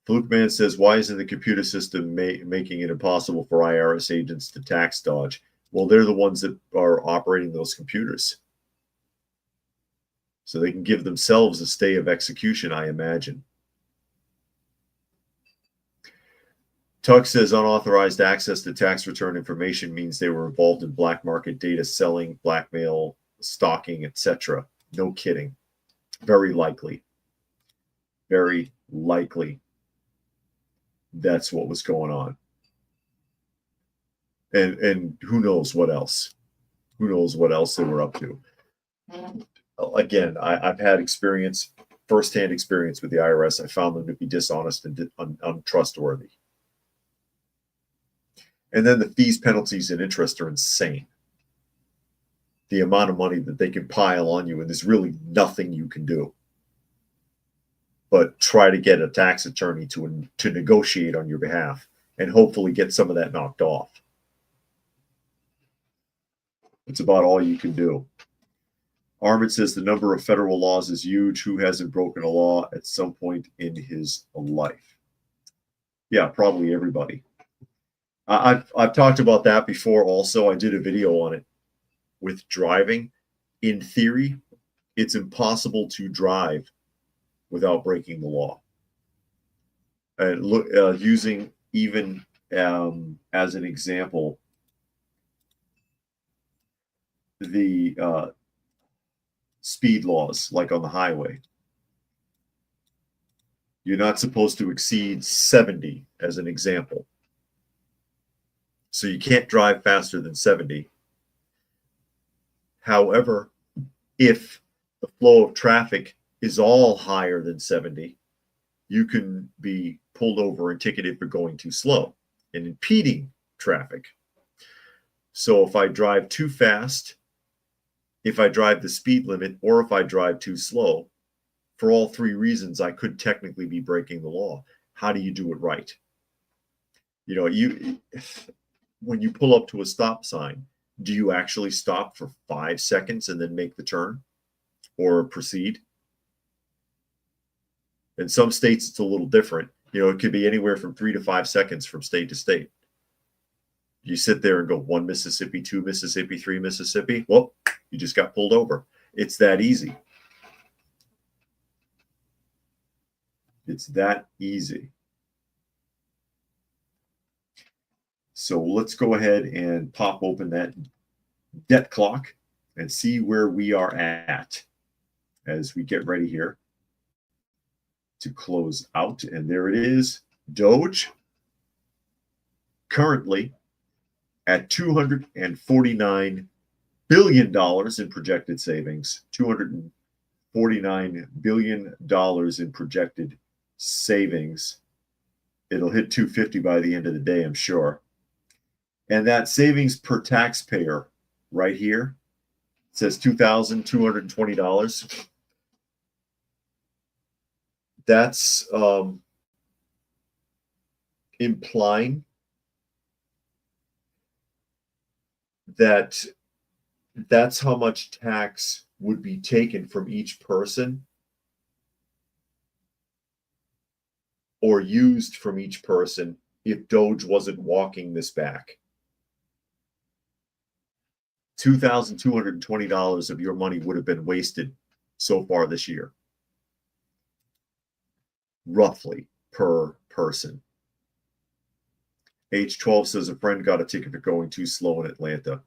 Flukeman says, why isn't the computer system making it impossible for IRS agents to tax dodge? Well, they're the ones that are operating those computers. So they can give themselves a stay of execution, I imagine. Tuck says unauthorized access to tax return information means they were involved in black market data selling, blackmail, stalking, etc. No kidding. Very likely. Very likely. That's what was going on. And who knows what else? Who knows what else they were up to? Again, I've had experience, firsthand experience with the IRS. I found them to be dishonest and untrustworthy. And then the fees, penalties, and interest are insane. The amount of money that they can pile on you, and there's really nothing you can do but try to get a tax attorney to negotiate on your behalf and hopefully get some of that knocked off. It's about all you can do. Armin says the number of federal laws is huge. Who hasn't broken a law at some point in his life? Yeah, probably everybody. I've talked about that before also. I did a video on it with driving. In theory, it's impossible to drive without breaking the law. And look, using even as an example, the speed laws, like on the highway. You're not supposed to exceed 70 as an example. So you can't drive faster than 70. However, if the flow of traffic is all higher than 70, you can be pulled over and ticketed for going too slow and impeding traffic. So if I drive too fast, if I drive the speed limit, or if I drive too slow, for all three reasons, I could technically be breaking the law. How do you do it right? You know, when you pull up to a stop sign, do you actually stop for 5 seconds and then make the turn or proceed? In some states, it's a little different. You know, it could be anywhere from 3 to 5 seconds from state to state. You sit there and go 1 Mississippi, 2 Mississippi, 3 Mississippi. Well, you just got pulled over. It's that easy. It's that easy. So let's go ahead and pop open that debt clock and see where we are at as we get ready here to close out. And there it is. Doge currently at $249 billion in projected savings, $249 billion in projected savings. It'll hit 250 by the end of the day, I'm sure. And that savings per taxpayer right here says $2,220. That's implying that that's how much tax would be taken from each person or used from each person if Doge wasn't walking this back. $2,220 of your money would have been wasted so far this year, roughly, per person. H12 says a friend got a ticket for going too slow in Atlanta.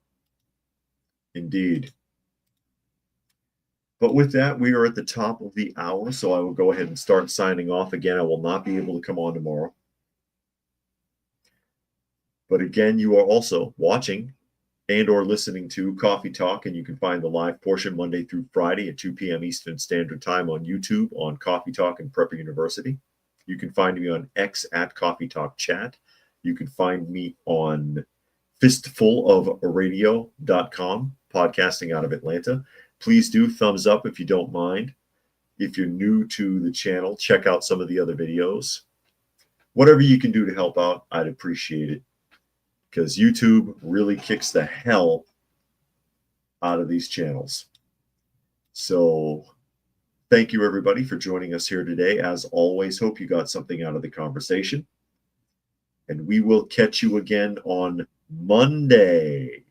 Indeed. But with that, we are at the top of the hour, so I will go ahead and start signing off. Again, I will not be able to come on tomorrow. But again, you are also watching and or listening to Coffee Talk, and you can find the live portion Monday through Friday at 2 p.m. Eastern Standard Time on YouTube on Coffee Talk and Prepper University. You can find me on X at Coffee Talk Chat. You can find me on fistfulofradio.com, podcasting out of Atlanta. Please do thumbs up if you don't mind. If you're new to the channel, check out some of the other videos. Whatever you can do to help out, I'd appreciate it, because YouTube really kicks the hell out of these channels. So thank you, everybody, for joining us here today. As always, hope you got something out of the conversation. And we will catch you again on Monday.